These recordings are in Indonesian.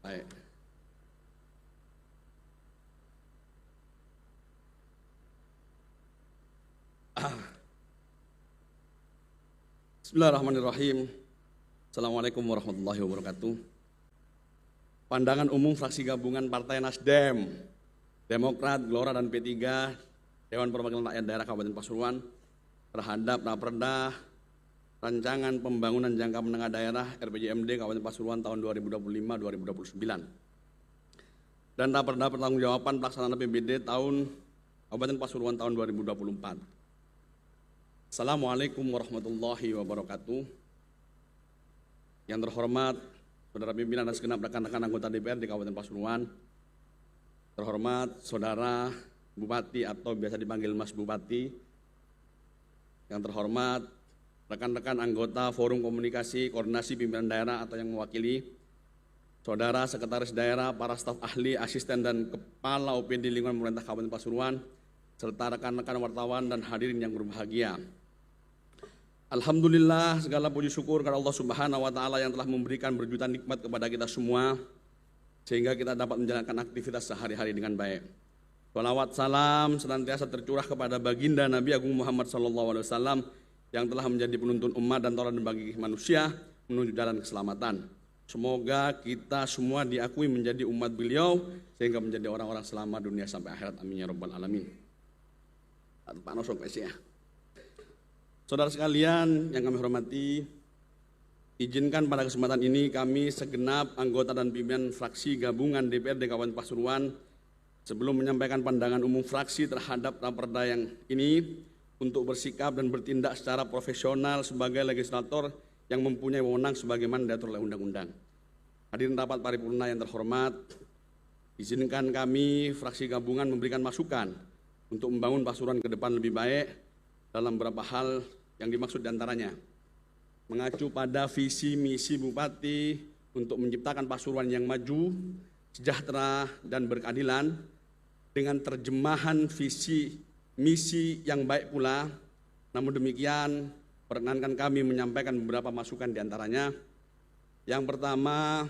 Baik. Bismillahirrahmanirrahim. Assalamualaikum warahmatullahi wabarakatuh. Pandangan umum fraksi gabungan Partai Nasdem, Demokrat, Gelora, dan P3, Dewan Perwakilan Rakyat Daerah Kabupaten Pasuruan terhadap Raperda Rancangan Pembangunan Jangka Menengah Daerah RPJMD Kabupaten Pasuruan tahun 2025-2029 dan Raperda Pertanggungjawaban Pelaksanaan APBD tahun Kabupaten Pasuruan tahun 2024. Assalamualaikum warahmatullahi wabarakatuh. Yang terhormat Saudara pimpinan dan segenap rekan-rekan anggota DPR di Kabupaten Pasuruan, terhormat Saudara Bupati atau biasa dipanggil Mas Bupati, yang terhormat rekan-rekan anggota Forum Komunikasi Koordinasi Pimpinan Daerah atau yang mewakili, Saudara Sekretaris Daerah, para staf ahli, asisten, dan Kepala OPD Lingkungan Pemerintah Kabupaten Pasuruan, serta rekan-rekan wartawan dan hadirin yang berbahagia. Alhamdulillah, segala puji syukur kepada Allah Subhanahu wa Ta'ala yang telah memberikan berjuta nikmat kepada kita semua, sehingga kita dapat menjalankan aktivitas sehari-hari dengan baik. Shalawat salam senantiasa tercurah kepada baginda Nabi Agung Muhammad SAW yang telah menjadi penuntun umat dan tauladan bagi manusia menuju jalan keselamatan. Semoga kita semua diakui menjadi umat beliau sehingga menjadi orang-orang selamat dunia sampai akhirat. Amin ya rabbal alamin. Pak Nosok ya. Saudara sekalian yang kami hormati, izinkan pada kesempatan ini kami segenap anggota dan pimpinan fraksi gabungan DPRD Kabupaten Pasuruan sebelum menyampaikan pandangan umum fraksi terhadap raperda yang ini untuk bersikap dan bertindak secara profesional sebagai legislator yang mempunyai wewenang sebagaimana diatur oleh undang-undang. Hadirin rapat paripurna yang terhormat, izinkan kami fraksi gabungan memberikan masukan untuk membangun Pasuruan ke depan lebih baik dalam beberapa hal yang dimaksud diantaranya mengacu pada visi misi Bupati untuk menciptakan Pasuruan yang maju, sejahtera, dan berkeadilan dengan terjemahan visi misi yang baik pula. Namun demikian, perkenankan kami menyampaikan beberapa masukan diantaranya. Yang pertama,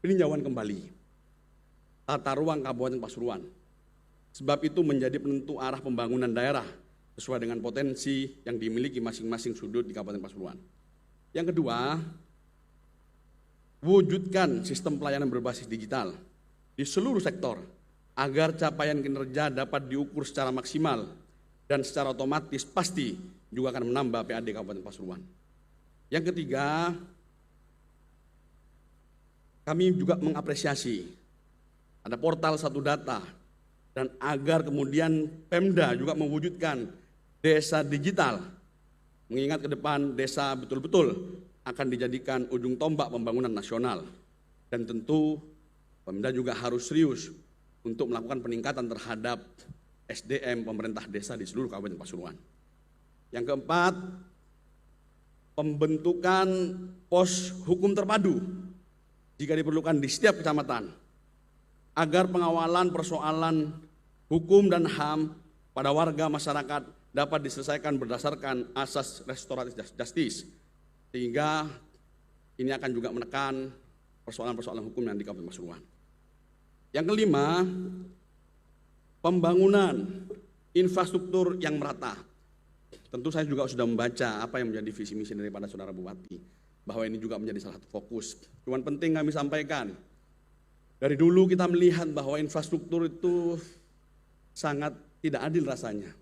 peninjauan kembali tata ruang Kabupaten Pasuruan. Sebab itu menjadi penentu arah pembangunan daerah sesuai dengan potensi yang dimiliki masing-masing sudut di Kabupaten Pasuruan. Yang kedua, wujudkan sistem pelayanan berbasis digital di seluruh sektor agar capaian kinerja dapat diukur secara maksimal dan secara otomatis pasti juga akan menambah PAD Kabupaten Pasuruan. Yang ketiga, kami juga mengapresiasi ada portal satu data dan agar kemudian Pemda juga mewujudkan desa digital, mengingat ke depan desa betul-betul akan dijadikan ujung tombak pembangunan nasional. Dan tentu Pemda juga harus serius untuk melakukan peningkatan terhadap SDM pemerintah desa di seluruh Kabupaten Pasuruan. Yang keempat, pembentukan pos hukum terpadu jika diperlukan di setiap kecamatan, agar pengawalan persoalan hukum dan HAM pada warga masyarakat dapat diselesaikan berdasarkan asas restoratif justice, sehingga ini akan juga menekan persoalan-persoalan hukum yang di Kabupaten Pasuruan. Yang kelima, pembangunan infrastruktur yang merata. Tentu saya juga sudah membaca apa yang menjadi visi misi daripada Saudara Bupati, bahwa ini juga menjadi salah satu fokus. Cuman penting kami sampaikan, dari dulu kita melihat bahwa infrastruktur itu sangat tidak adil rasanya,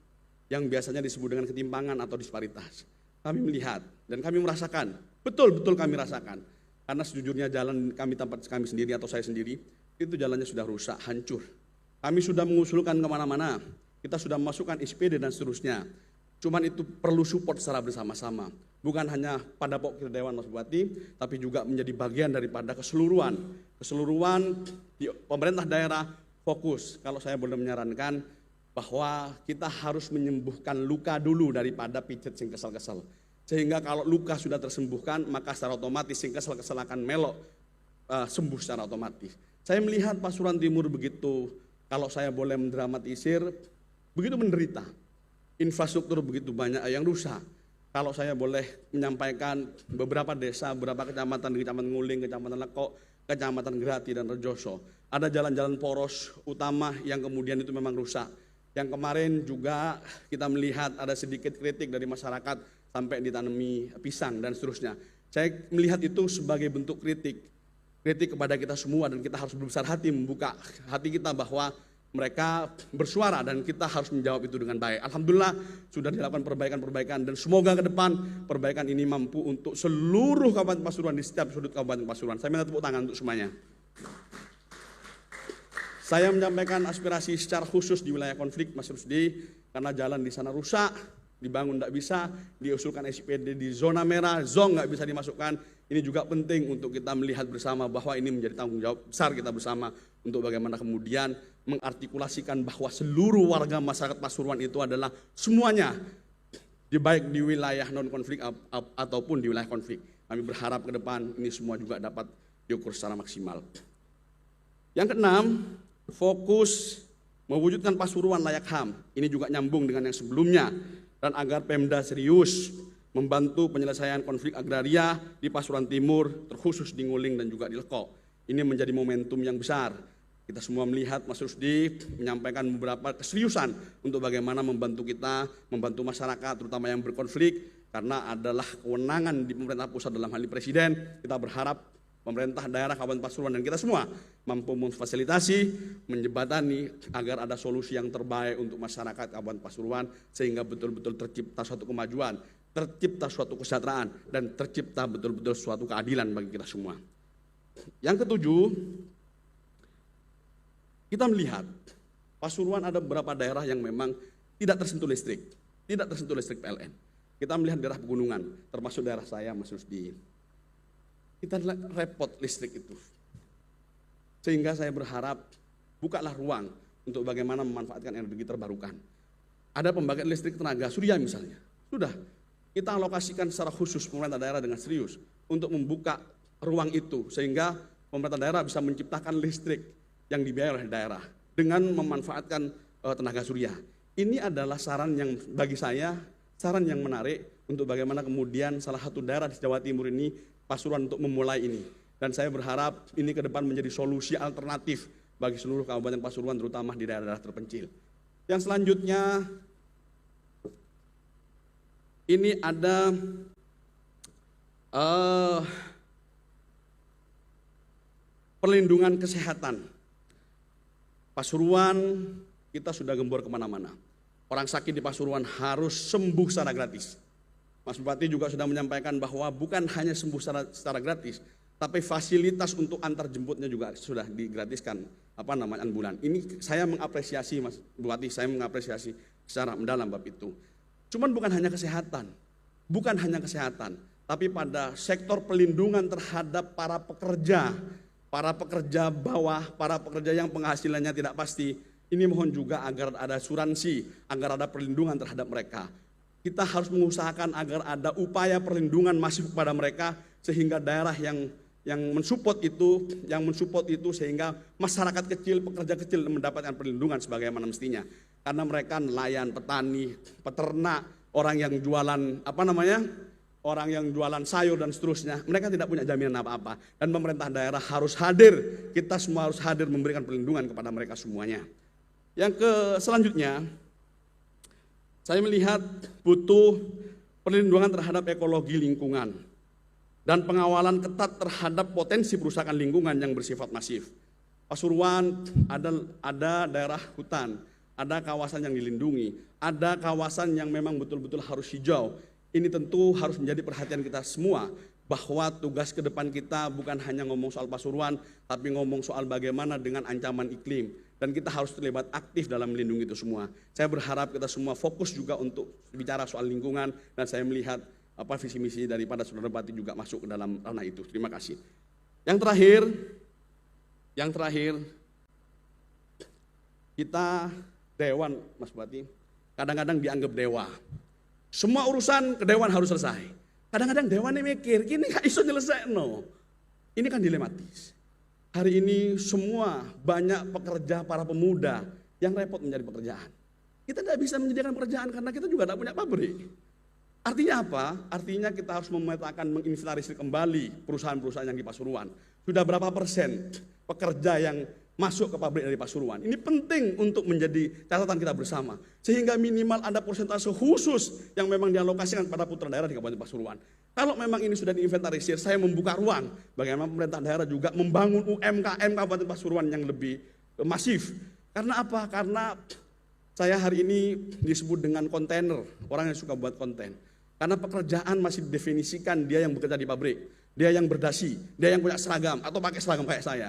yang biasanya disebut dengan ketimpangan atau disparitas. Kami melihat dan kami merasakan, betul-betul kami rasakan, karena sejujurnya jalan tempat kami sendiri atau saya sendiri, itu jalannya sudah rusak, hancur. Kami sudah mengusulkan kemana-mana, kita sudah memasukkan SPD dan seterusnya. Cuman itu perlu support secara bersama-sama, bukan hanya pada pokok Dewan Mas Bupati, tapi juga menjadi bagian daripada keseluruhan di pemerintah daerah fokus. Kalau saya boleh menyarankan, bahwa kita harus menyembuhkan luka dulu daripada pijet sing kesel-kesel. Sehingga kalau luka sudah tersembuhkan, maka secara otomatis sing kesel-kesel akan melok sembuh secara otomatis. Saya melihat Pasuruan Timur begitu, kalau saya boleh mendramatisir, begitu menderita. Infrastruktur begitu banyak yang rusak. kalau saya boleh menyampaikan beberapa desa, beberapa kecamatan di Kecamatan Nguling, Kecamatan Lekok, Kecamatan Grati dan Rejoso, ada jalan-jalan poros utama yang kemudian itu memang rusak. Yang kemarin juga kita melihat ada sedikit kritik dari masyarakat sampai ditanami pisang dan seterusnya. Saya melihat itu sebagai bentuk kritik kepada kita semua, dan kita harus berbesar hati membuka hati kita bahwa mereka bersuara dan kita harus menjawab itu dengan baik. Alhamdulillah sudah dilakukan perbaikan-perbaikan, dan semoga ke depan perbaikan ini mampu untuk seluruh Kabupaten Pasuruan di setiap sudut Kabupaten Pasuruan. Saya minta tepuk tangan untuk semuanya. Saya menyampaikan aspirasi secara khusus di wilayah konflik, Mas Rusdi, karena jalan di sana rusak, dibangun tidak bisa, diusulkan SIPD di zona merah, zong nggak bisa dimasukkan. Ini juga penting untuk kita melihat bersama bahwa ini menjadi tanggung jawab besar kita bersama untuk bagaimana kemudian mengartikulasikan bahwa seluruh warga masyarakat Pasuruan itu adalah semuanya, baik di wilayah non-konflik ataupun di wilayah konflik. Kami berharap ke depan ini semua juga dapat diukur secara maksimal. Yang keenam, fokus mewujudkan Pasuruan layak HAM. Ini juga nyambung dengan yang sebelumnya, dan agar Pemda serius membantu penyelesaian konflik agraria di Pasuruan Timur, terkhusus di Nguling dan juga di Lekok. Ini menjadi momentum yang besar. Kita semua melihat Mas Rusdi menyampaikan beberapa keseriusan untuk bagaimana membantu kita, membantu masyarakat terutama yang berkonflik, karena adalah kewenangan di pemerintah pusat dalam hal ini Presiden. Kita berharap pemerintah daerah Kabupaten Pasuruan dan kita semua mampu memfasilitasi, menjembatani agar ada solusi yang terbaik untuk masyarakat Kabupaten Pasuruan, sehingga betul-betul tercipta suatu kemajuan, tercipta suatu kesejahteraan, dan tercipta betul-betul suatu keadilan bagi kita semua. Yang ketujuh, kita melihat Pasuruan ada beberapa daerah yang memang tidak tersentuh listrik PLN. Kita melihat daerah pegunungan, termasuk daerah saya, Mas Rusdi. Kita repot listrik itu. Sehingga saya berharap bukalah ruang untuk bagaimana memanfaatkan energi terbarukan. Ada pembangkit listrik tenaga surya misalnya. Sudah kita alokasikan secara khusus pemerintah daerah dengan serius untuk membuka ruang itu, sehingga pemerintah daerah bisa menciptakan listrik yang dibiayai oleh daerah dengan memanfaatkan tenaga surya. Ini adalah saran yang bagi saya, saran yang menarik untuk bagaimana kemudian salah satu daerah di Jawa Timur ini, Pasuruan, untuk memulai ini. Dan saya berharap ini ke depan menjadi solusi alternatif bagi seluruh Kabupaten Pasuruan, terutama di daerah-daerah terpencil. Yang selanjutnya, ini ada perlindungan kesehatan. Pasuruan kita sudah gembor kemana-mana. Orang sakit di Pasuruan harus sembuh secara gratis. Mas Bupati juga sudah menyampaikan bahwa bukan hanya sembuh secara gratis, tapi fasilitas untuk antar jemputnya juga sudah digratiskan, ambulan. Ini saya mengapresiasi, Mas Bupati, saya mengapresiasi secara mendalam bab itu. Cuman bukan hanya kesehatan, tapi pada sektor pelindungan terhadap para pekerja bawah, para pekerja yang penghasilannya tidak pasti. Ini mohon juga agar ada asuransi, agar ada perlindungan terhadap mereka. Kita harus mengusahakan agar ada upaya perlindungan masif kepada mereka, sehingga daerah yang mensupport itu, sehingga masyarakat kecil, pekerja kecil mendapatkan perlindungan sebagaimana mestinya. Karena mereka nelayan, petani, peternak, orang yang jualan sayur dan seterusnya, mereka tidak punya jaminan apa-apa. Dan pemerintah daerah harus hadir, kita semua harus hadir memberikan perlindungan kepada mereka semuanya. Yang selanjutnya, saya melihat butuh perlindungan terhadap ekologi lingkungan dan pengawalan ketat terhadap potensi perusakan lingkungan yang bersifat masif. Pasuruan ada daerah hutan, ada kawasan yang dilindungi, ada kawasan yang memang betul-betul harus hijau. Ini tentu harus menjadi perhatian kita semua, bahwa tugas ke depan kita bukan hanya ngomong soal Pasuruan, tapi ngomong soal bagaimana dengan ancaman iklim. Dan kita harus terlibat aktif dalam melindungi itu semua. Saya berharap kita semua fokus juga untuk bicara soal lingkungan, dan saya melihat visi misi daripada Saudara Bupati juga masuk ke dalam ranah itu. Terima kasih. Yang terakhir, kita Dewan, Mas Bupati, kadang-kadang dianggap dewa. Semua urusan ke Dewan harus selesai. Kadang-kadang Dewan ini mikir, ini gak iso nyelesai, no. Ini kan dilematis. Hari ini semua banyak pekerja, para pemuda yang repot mencari pekerjaan. Kita tidak bisa menyediakan pekerjaan karena kita juga tidak punya pabrik. Artinya apa? Artinya kita harus memetakan, menginventarisir kembali perusahaan-perusahaan yang di Pasuruan. Sudah berapa persen pekerja yang masuk ke pabrik dari Pasuruan? Ini penting untuk menjadi catatan kita bersama. Sehingga minimal ada persentase khusus yang memang dialokasikan pada putra daerah di Kabupaten Pasuruan. Kalau memang ini sudah diinventarisir, saya membuka ruang bagaimana pemerintah daerah juga membangun UMKM Kabupaten Pasuruan yang lebih masif. Karena apa? Karena saya hari ini disebut dengan kontainer, orang yang suka buat konten. Karena pekerjaan masih didefinisikan dia yang bekerja di pabrik, dia yang berdasi, dia yang punya seragam atau pakai seragam kayak saya.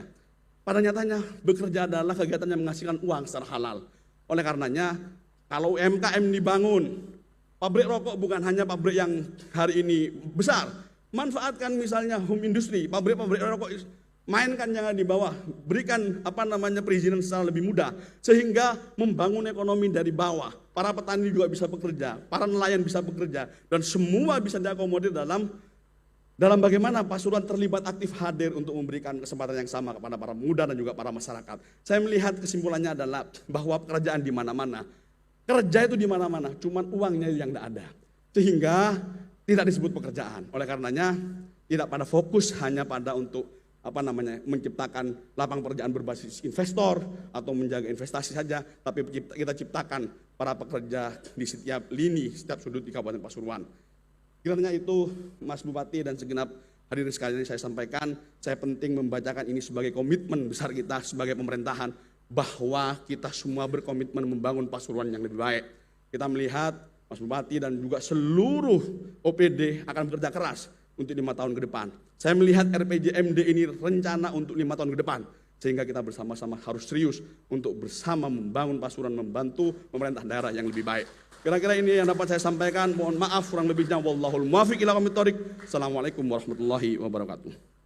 Pada nyatanya bekerja adalah kegiatan yang menghasilkan uang secara halal. Oleh karenanya kalau UMKM dibangun, pabrik rokok bukan hanya pabrik yang hari ini besar. Manfaatkan misalnya home industry, pabrik-pabrik rokok, mainkan jangan di bawah, berikan perizinan secara lebih mudah sehingga membangun ekonomi dari bawah. Para petani juga bisa bekerja, para nelayan bisa bekerja, dan semua bisa diakomodir dalam bagaimana Pasuruan terlibat aktif hadir untuk memberikan kesempatan yang sama kepada para pemuda dan juga para masyarakat. Saya melihat kesimpulannya adalah bahwa pekerjaan di mana-mana, kerja itu di mana-mana, cuman uangnya yang tidak ada, sehingga tidak disebut pekerjaan. Oleh karenanya tidak pada fokus hanya pada untuk menciptakan lapangan pekerjaan berbasis investor atau menjaga investasi saja, tapi kita ciptakan para pekerja di setiap lini, setiap sudut di Kabupaten Pasuruan. Kiranya itu Mas Bupati dan segenap hadirin sekalian saya sampaikan, saya penting membacakan ini sebagai komitmen besar kita sebagai pemerintahan bahwa kita semua berkomitmen membangun Pasuruan yang lebih baik. Kita melihat Mas Bupati dan juga seluruh OPD akan bekerja keras untuk 5 tahun ke depan. Saya melihat RPJMD ini rencana untuk 5 tahun ke depan. Sehingga kita bersama-sama harus serius untuk bersama membangun Pasuruan, membantu pemerintah daerah yang lebih baik. Kira-kira ini yang dapat saya sampaikan. Mohon maaf kurang lebihnya. Wallahul muwaffiq ila aqwamit thoriq. Assalamualaikum warahmatullahi wabarakatuh.